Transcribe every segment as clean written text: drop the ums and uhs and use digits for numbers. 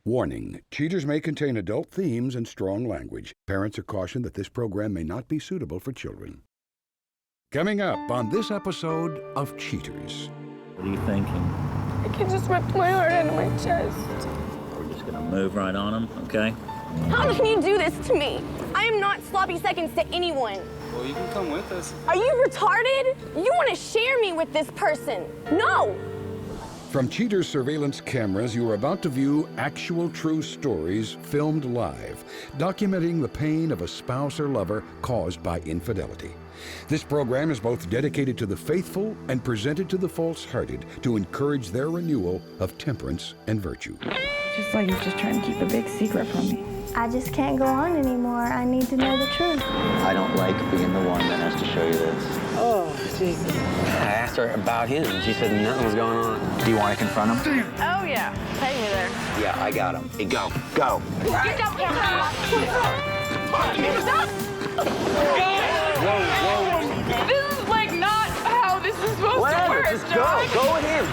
Warning, cheaters may contain adult themes and strong language. Parents are cautioned that this program may not be suitable for children. Coming up on this episode of Cheaters. What are you thinking? I can just rip my heart out of my chest. We're just gonna move right on them, okay? How can you do this to me? I am not sloppy seconds to anyone. Well, you can come with us. Are you retarded? You want to share me with this person? No! From Cheaters' surveillance cameras, you are about to view actual true stories filmed live, documenting the pain of a spouse or lover caused by infidelity. This program is both dedicated to the faithful and presented to the false-hearted to encourage their renewal of temperance and virtue. Just like he's just trying to keep a big secret from me. I just can't go on anymore. I need to know the truth. I don't like being the one that has to show you this. Oh, Jesus. I asked her about him, and she said nothing was going on. Do you want to confront him? Oh, yeah. Take me there. Yeah, I got him. Hey, go. Go. Get down, get down. Stop! Whoa. This is, like, not how this is supposed to work, Just John. go with him.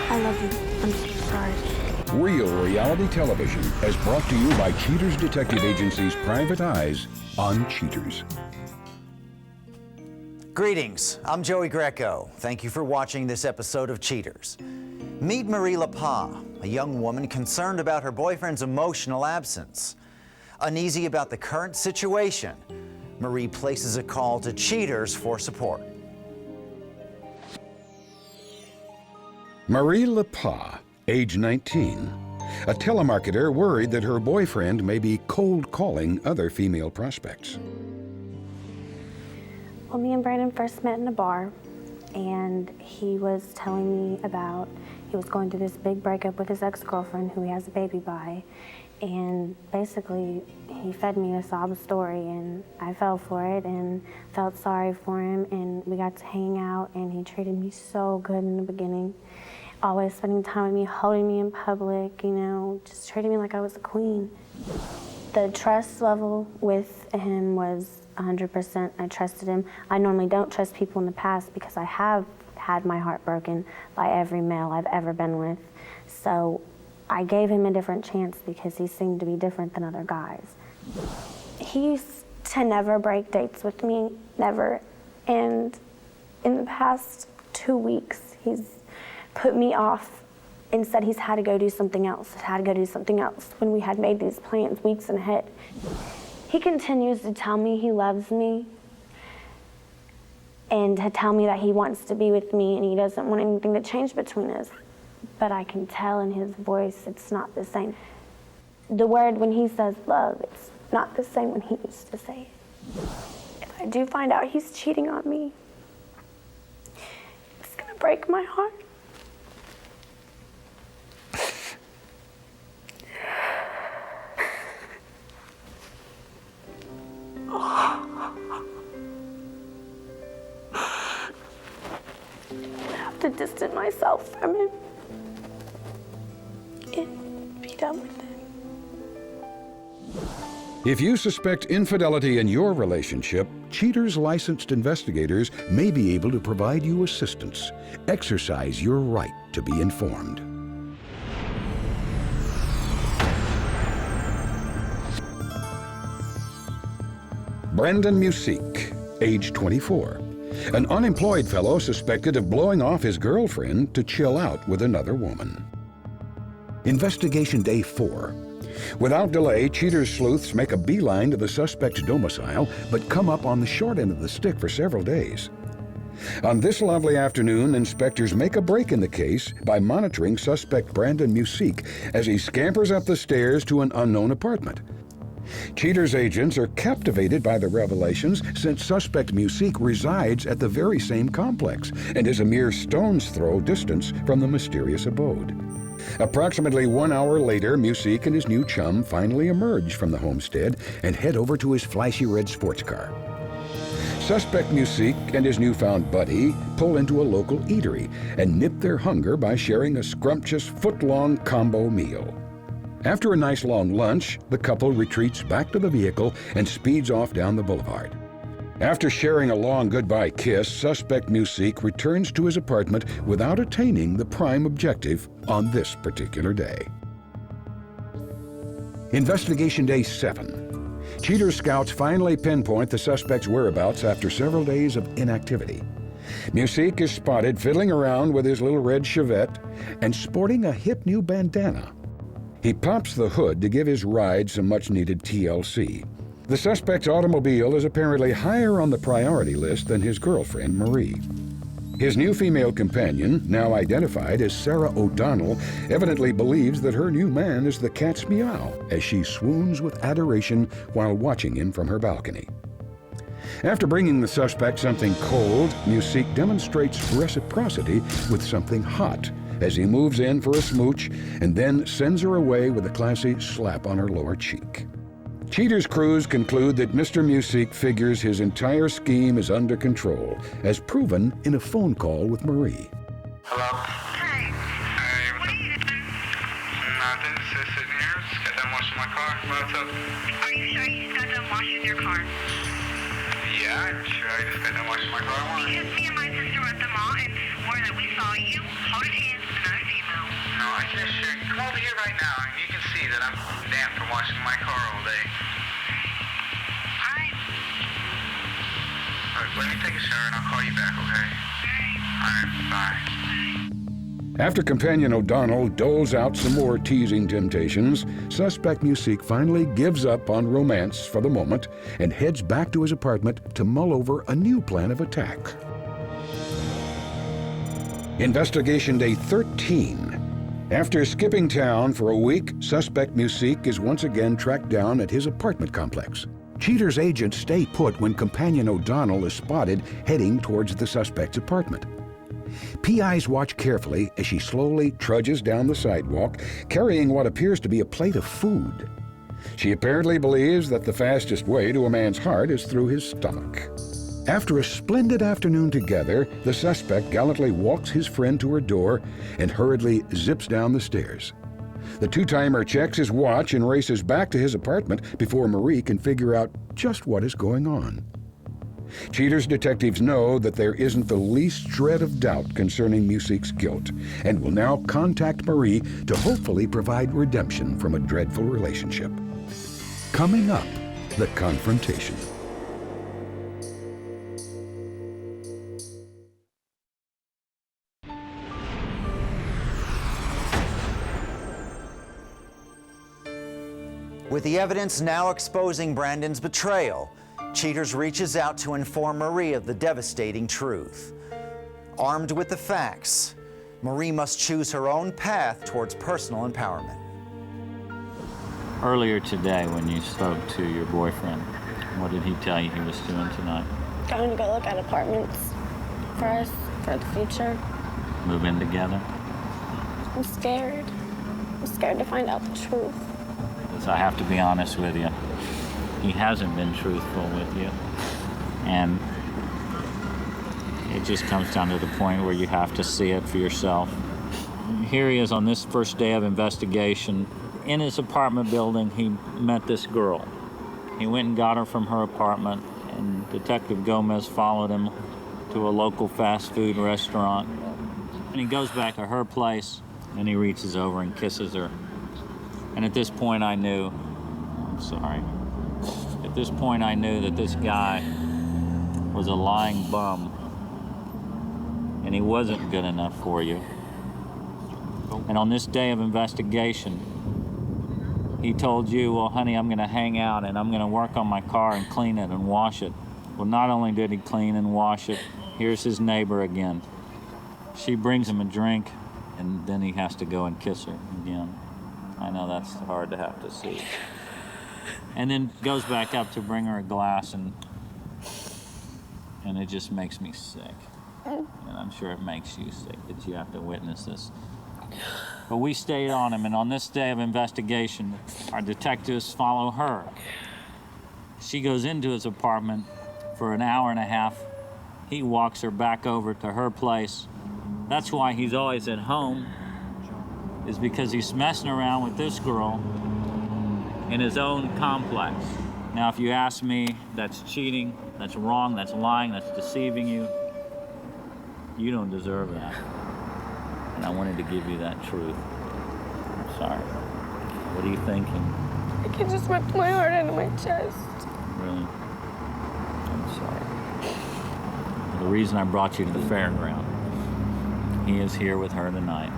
I love you. I'm so sorry. Real reality television is brought to you by Cheaters Detective Agency's Private Eyes on Cheaters. Greetings, I'm Joey Greco. Thank you for watching this episode of Cheaters. Meet Marie LaPaz, a young woman concerned about her boyfriend's emotional absence. Uneasy about the current situation, Marie places a call to Cheaters for support. Marie LaPaz, age 19, a telemarketer worried that her boyfriend may be cold calling other female prospects. Well, me and Brandon first met in a bar, and he was telling me about he was going through this big breakup with his ex-girlfriend who he has a baby by, and basically he fed me a sob story, and I fell for it and felt sorry for him, and we got to hang out, and he treated me so good in the beginning, always spending time with me, holding me in public, you know, just treating me like I was a queen. The trust level with him was 100%. I trusted him. I normally don't trust people in the past because I have had my heart broken by every male I've ever been with. So I gave him a different chance because he seemed to be different than other guys. He used to never break dates with me, never. And in the past 2 weeks, he's put me off and said he's had to go do something else, when we had made these plans weeks in ahead. He continues to tell me he loves me and to tell me that he wants to be with me and he doesn't want anything to change between us. But I can tell in his voice it's not the same. The word when he says love, it's not the same when he used to say it. If I do find out he's cheating on me, it's gonna break my heart. To distance myself from him and be done with it. If you suspect infidelity in your relationship, Cheaters licensed investigators may be able to provide you assistance. Exercise your right to be informed. Brendan Musique, age 24. An unemployed fellow suspected of blowing off his girlfriend to chill out with another woman. Investigation day 4. Without delay, Cheaters sleuths make a beeline to the suspect's domicile, but come up on the short end of the stick for several days. On this lovely afternoon, inspectors make a break in the case by monitoring suspect Brendan Musique as he scampers up the stairs to an unknown apartment. Cheaters agents are captivated by the revelations since suspect Musique resides at the very same complex and is a mere stone's throw distance from the mysterious abode. Approximately 1 hour later, Musique and his new chum finally emerge from the homestead and head over to his flashy red sports car. Suspect Musique and his newfound buddy pull into a local eatery and nip their hunger by sharing a scrumptious foot-long combo meal. After a nice long lunch, the couple retreats back to the vehicle and speeds off down the boulevard. After sharing a long goodbye kiss, suspect Musique returns to his apartment without attaining the prime objective on this particular day. Investigation Day 7. Cheater scouts finally pinpoint the suspect's whereabouts after several days of inactivity. Musique is spotted fiddling around with his little red Chevette and sporting a hip new bandana. He pops the hood to give his ride some much-needed TLC. The suspect's automobile is apparently higher on the priority list than his girlfriend, Marie. His new female companion, now identified as Sarah O'Donnell, evidently believes that her new man is the cat's meow as she swoons with adoration while watching him from her balcony. After bringing the suspect something cold, Musique demonstrates reciprocity with something hot as he moves in for a smooch and then sends her away with a classy slap on her lower cheek. Cheater's crews conclude that Mr. Musique figures his entire scheme is under control, as proven in a phone call with Marie. Hello? Hey. Hey, what are you doing? Nothing, just sitting here. Just got done washing my car. What's up? Are you sure you just got done washing your car? Yeah, I'm sure I just got done washing my car. Why? Because me and my sister were at the mall and swore that we saw you holding hands with another female. No, I can't sure. Come over here right now and you can see that I'm damp from washing my car all day. Alright. Alright, let me take a shower and I'll call you back, okay? Alright, bye. After companion O'Donnell doles out some more teasing temptations, suspect Musique finally gives up on romance for the moment and heads back to his apartment to mull over a new plan of attack. Investigation Day 13. After skipping town for a week, suspect Musique is once again tracked down at his apartment complex. Cheater's agents stay put when companion O'Donnell is spotted heading towards the suspect's apartment. PIs watch carefully as she slowly trudges down the sidewalk, carrying what appears to be a plate of food. She apparently believes that the fastest way to a man's heart is through his stomach. After a splendid afternoon together, the suspect gallantly walks his friend to her door and hurriedly zips down the stairs. The two-timer checks his watch and races back to his apartment before Marie can figure out just what is going on. Cheater's detectives know that there isn't the least shred of doubt concerning Musique's guilt and will now contact Marie to hopefully provide redemption from a dreadful relationship. Coming up, the confrontation. With the evidence now exposing Brandon's betrayal, Cheaters reaches out to inform Marie of the devastating truth. Armed with the facts, Marie must choose her own path towards personal empowerment. Earlier today, when you spoke to your boyfriend, what did he tell you he was doing tonight? Going to go look at apartments for us, for the future. Move in together? I'm scared. I'm scared to find out the truth. Because I have to be honest with you. He hasn't been truthful with you. And it just comes down to the point where you have to see it for yourself. Here he is on this first day of investigation. In his apartment building, he met this girl. He went and got her from her apartment, and Detective Gomez followed him to a local fast food restaurant. And he goes back to her place, and he reaches over and kisses her. And at this point I knew, at this point I knew that this guy was a lying bum, and he wasn't good enough for you. And on this day of investigation, he told you, well, honey, I'm gonna hang out and I'm gonna work on my car and clean it and wash it. Well, not only did he clean and wash it, here's his neighbor again. She brings him a drink, and then he has to go and kiss her again. I know that's hard to have to see. And then goes back up to bring her a glass, and it just makes me sick. And I'm sure it makes you sick that you have to witness this. But we stayed on him, and on this day of investigation, our detectives follow her. She goes into his apartment for an hour and a half. He walks her back over to her place. That's why he's always at home, is because he's messing around with this girl in his own complex. Now, if you ask me, that's cheating. That's wrong, that's lying, that's deceiving you. You don't deserve that. And I wanted to give you that truth. I'm sorry. What are you thinking? I can just rip my heart out of my chest. Really? I'm sorry. The reason I brought you to the fairground, he is here with her tonight.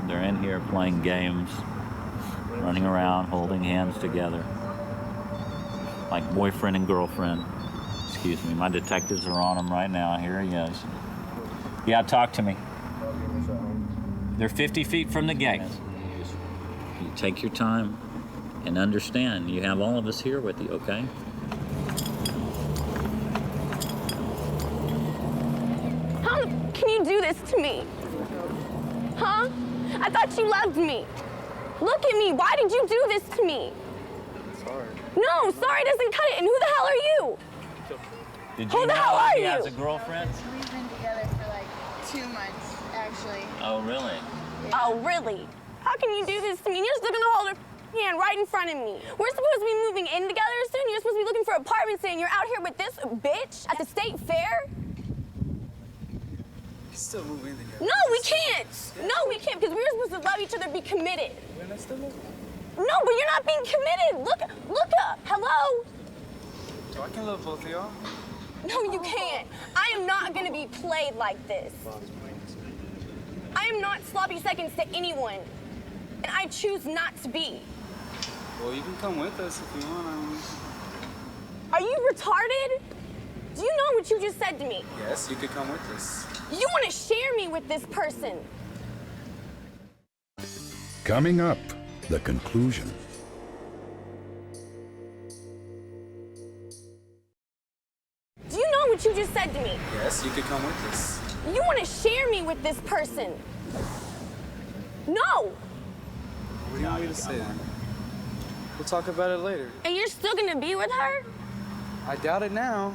They're in here playing games, running around, holding hands together, like boyfriend and girlfriend. Excuse me, my detectives are on him right now. Here he is. Yeah, talk to me. They're 50 feet from the gate. You take your time and understand you have all of us here with you, okay? How can you do this to me? Huh? I thought you loved me. Look at me. Why did you do this to me? Sorry. No, sorry doesn't cut it. And who the hell are you? Did Who you the hell know are he you? has a girlfriend? We've been together for like 2 months, actually. Oh, really? Yeah. Oh, really? How can you do this to me? You're still gonna hold her hand right in front of me. We're supposed to be moving in together soon. You're supposed to be looking for apartments and you're out here with this bitch at the state fair? Still moving together. No, we can't. No, we can't because we were supposed to love each other, be committed. We're not still moving. No, but you're not being committed. Look up. Hello? So I can love both of y'all. No, you can't. I am not gonna be played like this. I am not sloppy seconds to anyone, and I choose not to be. Well, you can come with us if you want. Are you retarded? Do you know what you just said to me? Yes, you could come with us. You want to share me with this person. Coming up, the conclusion. Do you know what you just said to me? Yes, you could come with us. You want to share me with this person. No. What do you want me to say then? We'll talk about it later. And you're still going to be with her? I doubt it now.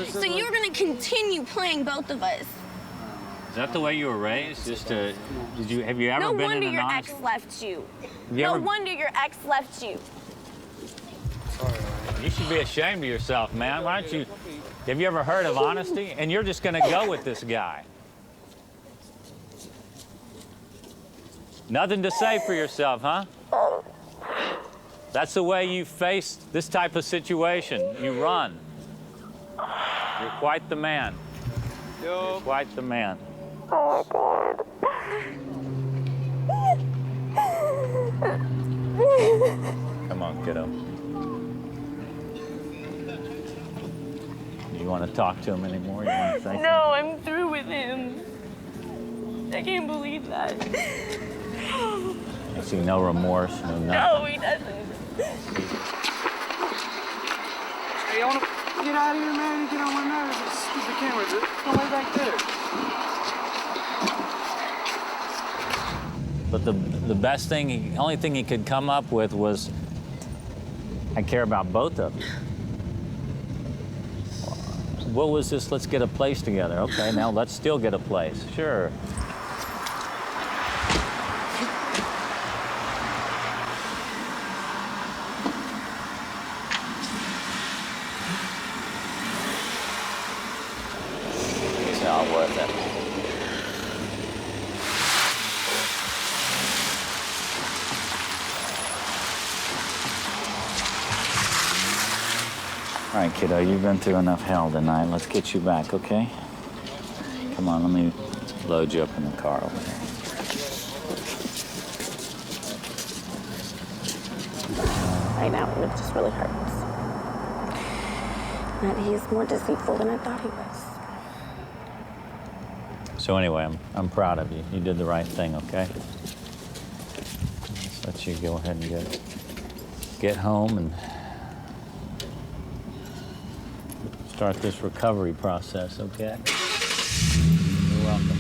So you're going to continue playing both of us? Is that the way you were raised? Just to, have you ever No been wonder in an your honest... ex left you. You No ever- wonder your ex left you. Sorry. You should be ashamed of yourself, man. Why don't you... Have you ever heard of honesty? And you're just gonna go with this guy. Nothing to say for yourself, huh? That's the way you face this type of situation. You run. You're quite the man. You're quite the man. Oh, God. Come on, kiddo. You want to talk to him anymore? You want to say something? No, I'm through with him. I can't believe that. I see no remorse, no nothing. No, he doesn't. Hey, I want to get out of here, man, and get on my nerves with this stupid camera. Just come way back there. But the best thing, only thing he could come up with was, I care about both of you. What was this? Let's get a place together. Okay, now let's still get a place. Sure. It's not worth it. All right, kiddo, you've been through enough hell tonight. Let's get you back, okay? Come on, let me load you up in the car over there. Right now, it just really hurts. That he's more deceitful than I thought he was. So anyway, I'm proud of you. You did the right thing, okay? Let's let you go ahead and get home and start this recovery process, okay? You're welcome.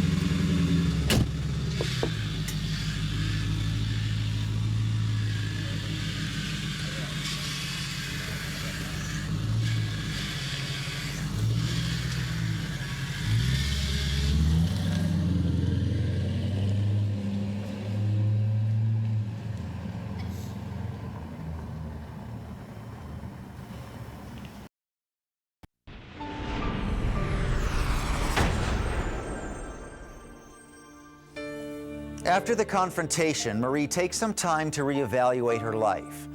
After the confrontation, Marie takes some time to reevaluate her life.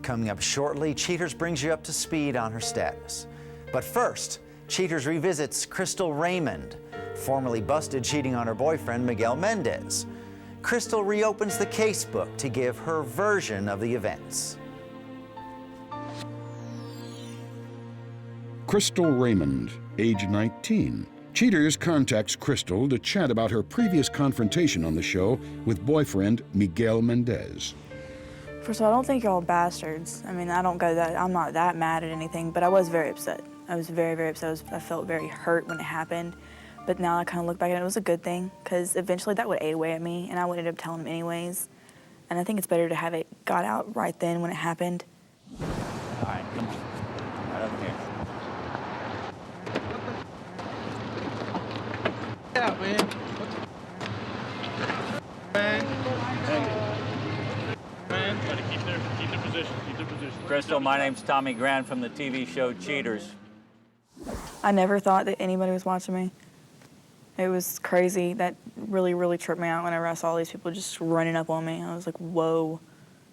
Coming up shortly, Cheaters brings you up to speed on her status. But first, Cheaters revisits Crystal Raymond, formerly busted cheating on her boyfriend, Miguel Mendez. Crystal reopens the casebook to give her version of the events. Crystal Raymond, age 19. Cheaters contacts Crystal to chat about her previous confrontation on the show with boyfriend Miguel Mendez. First of all, I don't think you're all bastards. I mean, I'm not that mad at anything, but I was very upset. I was very, very upset. I felt very hurt when it happened. But now I kind of look back at it, it was a good thing, because eventually that would eat away at me, and I would end up telling him anyways. And I think it's better to have it got out right then when it happened. All right, come on. Right over here. Get out, man. Man, try to keep their position. Keep their position. Crystal, my name's Tommy Grant from the TV show Cheaters. I never thought that anybody was watching me. It was crazy. That really, really tripped me out whenever I saw these people just running up on me. I was like, whoa.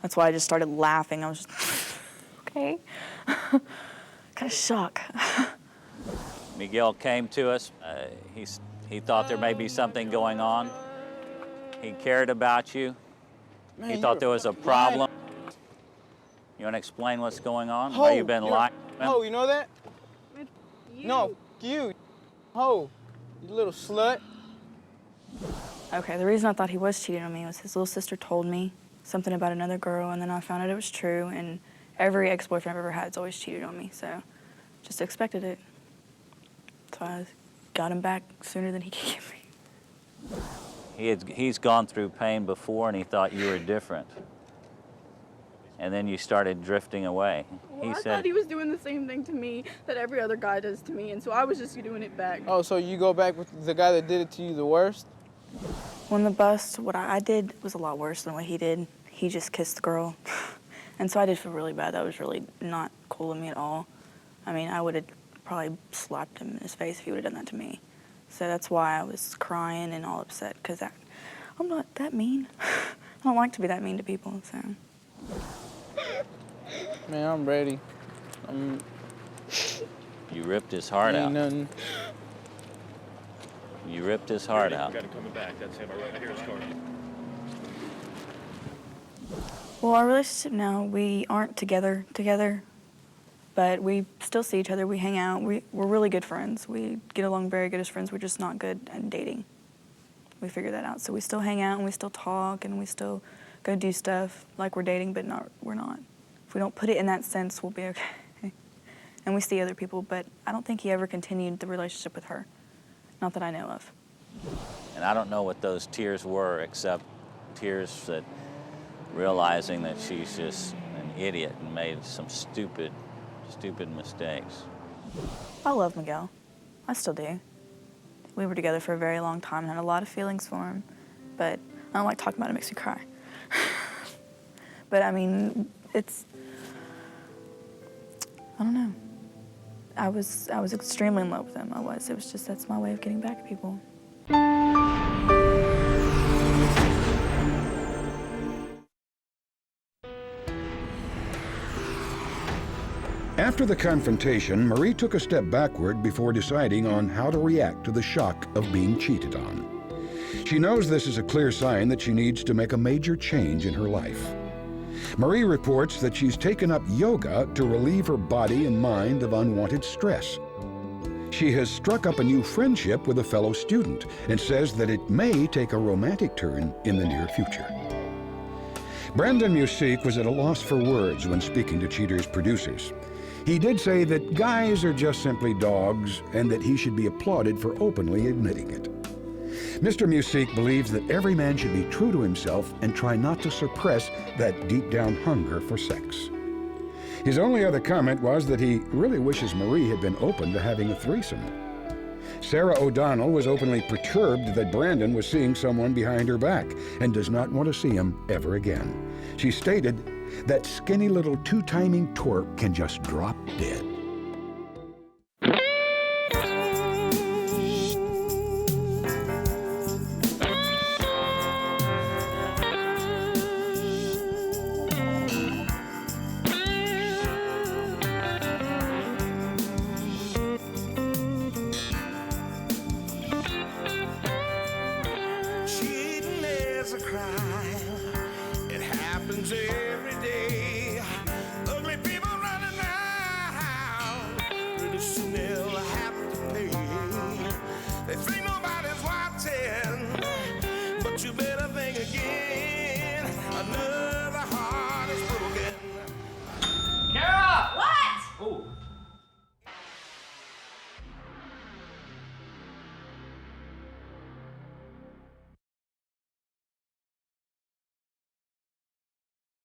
That's why I just started laughing. I was just, okay. Kind of shocked. Miguel came to us. He thought there may be something going on. He cared about you. Man, He thought there was a problem. You want to explain what's going on? Ho, Why you've been lying? Ho, you know that? No, you. Ho, you little slut. Okay, the reason I thought he was cheating on me was his little sister told me something about another girl, and then I found out it was true, and every ex-boyfriend I've ever had has always cheated on me, so just expected it. So I got him back sooner than he could get me. He's gone through pain before, and he thought you were different. And then you started drifting away. Well, I thought he was doing the same thing to me that every other guy does to me, and so I was just doing it back. Oh, so you go back with the guy that did it to you the worst? On the bus, what I did was a lot worse than what he did. He just kissed the girl. And so I did feel really bad. That was really not cool of me at all. I mean, I would have probably slapped him in his face if he would have done that to me. So that's why I was crying and all upset, because I'm not that mean. I don't like to be that mean to people, so. Man, I'm ready. You ripped his heart out. Nothing. You ripped his heart out. Got him coming back. That's him. I hear his car. Well, our relationship now, we aren't together, but we still see each other. We hang out. We're really good friends. We get along very good as friends. We're just not good at dating. We figured that out. So we still hang out and we still talk and we still go do stuff like we're dating, but we're not. If we don't put it in that sense, we'll be okay. And we see other people, but I don't think he ever continued the relationship with her. Not that I know of. And I don't know what those tears were, except tears that realizing that she's just an idiot and made some stupid mistakes. I love Miguel. I still do. We were together for a very long time and had a lot of feelings for him, but I don't like talking about it. It makes me cry. But I mean, I don't know. I was extremely in love with him. It was just, that's my way of getting back at people. After the confrontation, Marie took a step backward before deciding on how to react to the shock of being cheated on. She knows this is a clear sign that she needs to make a major change in her life. Marie reports that she's taken up yoga to relieve her body and mind of unwanted stress. She has struck up a new friendship with a fellow student and says that it may take a romantic turn in the near future. Brandon Musique was at a loss for words when speaking to Cheaters' producers. He did say that guys are just simply dogs and that he should be applauded for openly admitting it. Mr. Musique believes that every man should be true to himself and try not to suppress that deep-down hunger for sex. His only other comment was that he really wishes Marie had been open to having a threesome. Sarah O'Donnell was openly perturbed that Brandon was seeing someone behind her back and does not want to see him ever again. She stated, "That skinny little two-timing twerp can just drop dead."